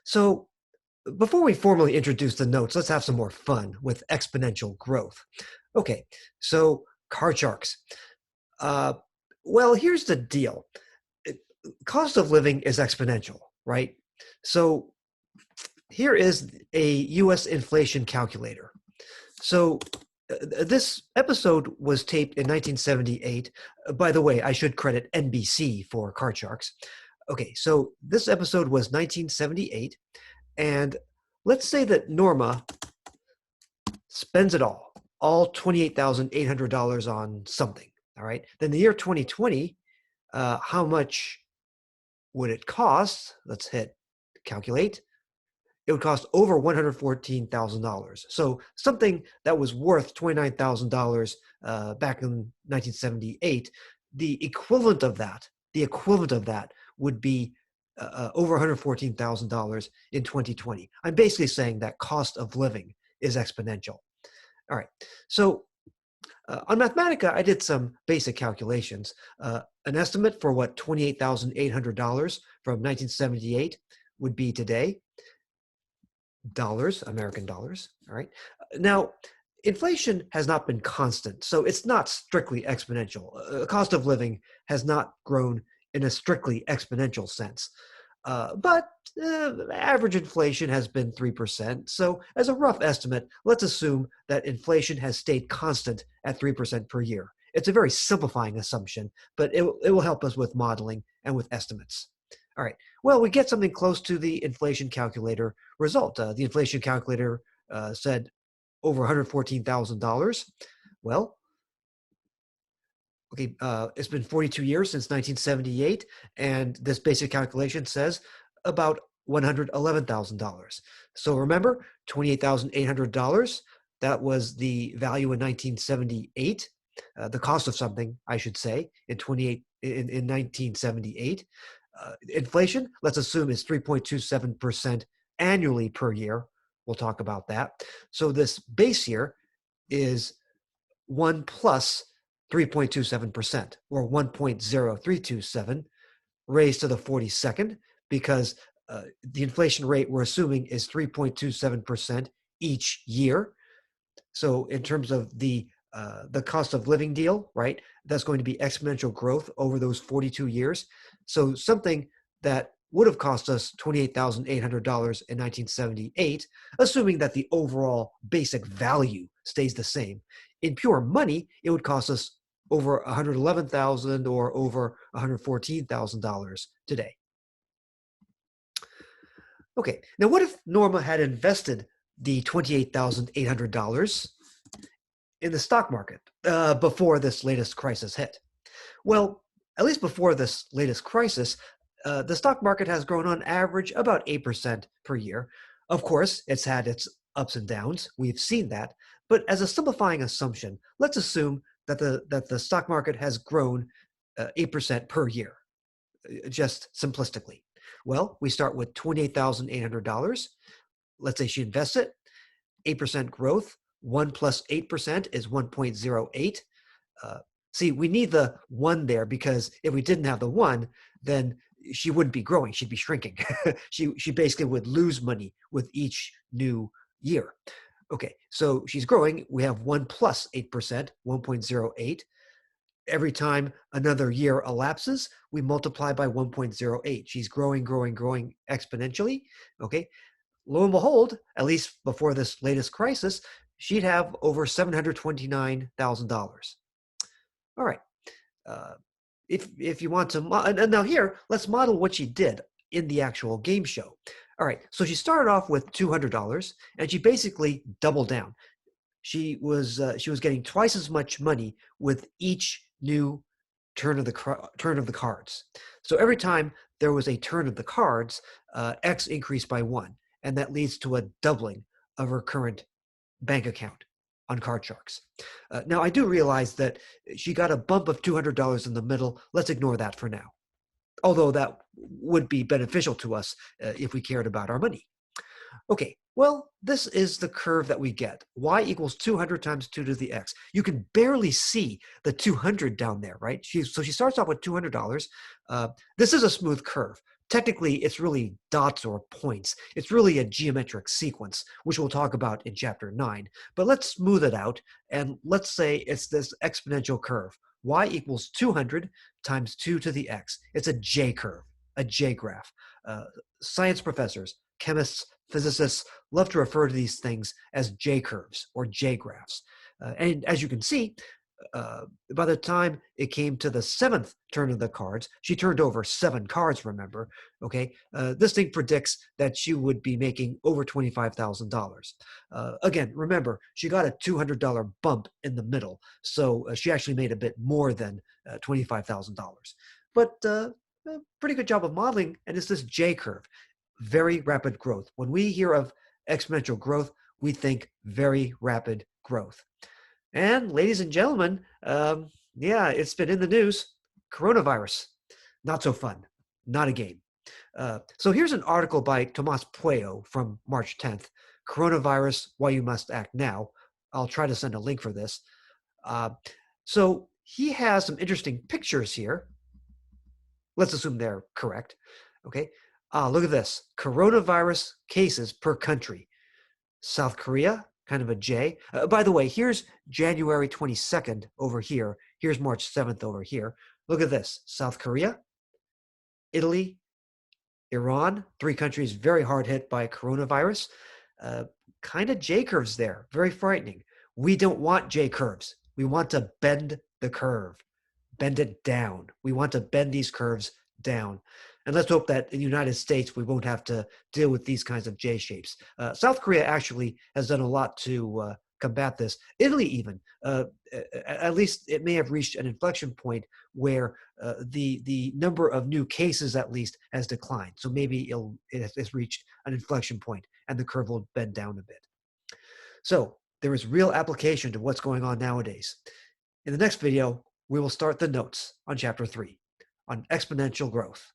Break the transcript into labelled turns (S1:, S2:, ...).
S1: So before we formally introduce the notes, let's have some more fun with exponential growth. Okay, so card sharks. Uh, well, here's the deal. It- Cost of living is exponential, right? So here is a US inflation calculator. So this episode was taped in 1978. By the way, I should credit NBC for card sharks. Okay, so this episode was 1978. And let's say that Norma spends it all $28,800 on something. All right. Then the year 2020, how much would it cost? Let's hit calculate. It would cost over $114,000. So something that was worth $29,000 back in 1978, the equivalent of that would be over $114,000 in 2020. I'm basically saying that cost of living is exponential. All right. So on Mathematica, I did some basic calculations. An estimate for what $28,800 from 1978 would be today, dollars, American dollars. All right. Now, inflation has not been constant, so it's not strictly exponential. Cost of living has not grown in a strictly exponential sense. But average inflation has been 3%. So, as a rough estimate, let's assume that inflation has stayed constant at 3% per year. It's a very simplifying assumption, but it will help us with modeling and with estimates. All right. Well, we get something close to the inflation calculator result. The inflation calculator said over $114,000. Well, okay, it's been 42 years since 1978, and this basic calculation says about $111,000. So remember, $28,800, that was the value in 1978, the cost of something, I should say, in 1978. Inflation, let's assume, is 3.27% annually per year. We'll talk about that. So this base year is 1 plus 3.27%, or 1.0327 raised to the 42nd, because the inflation rate we're assuming is 3.27% each year. So in terms of the cost of living deal, right, that's going to be exponential growth over those 42 years. So something that would have cost us $28,800 in 1978, assuming that the overall basic value stays the same. In pure money, it would cost us over $111,000 or over $114,000 today. Okay, now what if Norma had invested the $28,800 in the stock market before this latest crisis hit? Well, at least before this latest crisis, the stock market has grown on average about 8% per year. Of course, it's had its ups and downs. We've seen that. But as a simplifying assumption, let's assume that the stock market has grown 8% per year, just simplistically. Well, we start with $28,800. Let's say she invests it, 8% growth. 1 plus 8% is 1.08. See, we need the 1 there, because if we didn't have the 1, then she wouldn't be growing. She'd be shrinking. she basically would lose money with each new year. Okay, so she's growing. We have 1 plus 8%, 1.08. Every time another year elapses, we multiply by 1.08. She's growing, growing, growing exponentially. Okay, lo and behold, at least before this latest crisis, she'd have over $729,000. All right. If you want to, and now here, let's model what she did in the actual game show. All right. So she started off with $200, and she basically doubled down. She was getting twice as much money with each new turn of the cards. So every time there was a turn of the cards, X increased by 1, and that leads to a doubling of her current bank account on Card Sharks. Now, I do realize that she got a bump of $200 in the middle. Let's ignore that for now, although that would be beneficial to us if we cared about our money. Okay, well, this is the curve that we get. Y equals 200 times 2 to the x. You can barely see the 200 down there, right? So she starts off with $200. This is a smooth curve, Technically, it's really dots or points. It's really a geometric sequence, which we'll talk about in chapter 9. But let's smooth it out, and let's say it's this exponential curve. Y equals 200 times 2 to the x. It's a J curve, a J graph. Science professors, chemists, physicists love to refer to these things as J curves or J graphs. And as you can see, by the time it came to the seventh turn of the cards, she turned over 7 cards, remember, okay? This thing predicts that she would be making over $25,000. Again, remember, she got a $200 bump in the middle, so she actually made a bit more than $25,000. But a pretty good job of modeling, and it's this J curve, very rapid growth. When we hear of exponential growth, we think very rapid growth. And ladies and gentlemen, yeah, it's been in the news. Coronavirus, not so fun, not a game. So here's an article by Tomas Puello from March 10th, Coronavirus, Why You Must Act Now. I'll try to send a link for this. So he has some interesting pictures here. Let's assume they're correct. Okay. Look at this. Coronavirus cases per country. South Korea, kind of a J. By the way, here's January 22nd over here. Here's March 7th over here. Look at this. South Korea, Italy, Iran, 3 countries very hard hit by coronavirus. Kind of J curves there. Very frightening. We don't want J curves. We want to bend the curve, bend it down. We want to bend these curves down. And let's hope that in the United States, we won't have to deal with these kinds of J shapes. South Korea actually has done a lot to combat this. Italy even, at least it may have reached an inflection point where the number of new cases at least has declined. So maybe it has reached an inflection point and the curve will bend down a bit. So there is real application to what's going on nowadays. In the next video, we will start the notes on chapter 3 on exponential growth.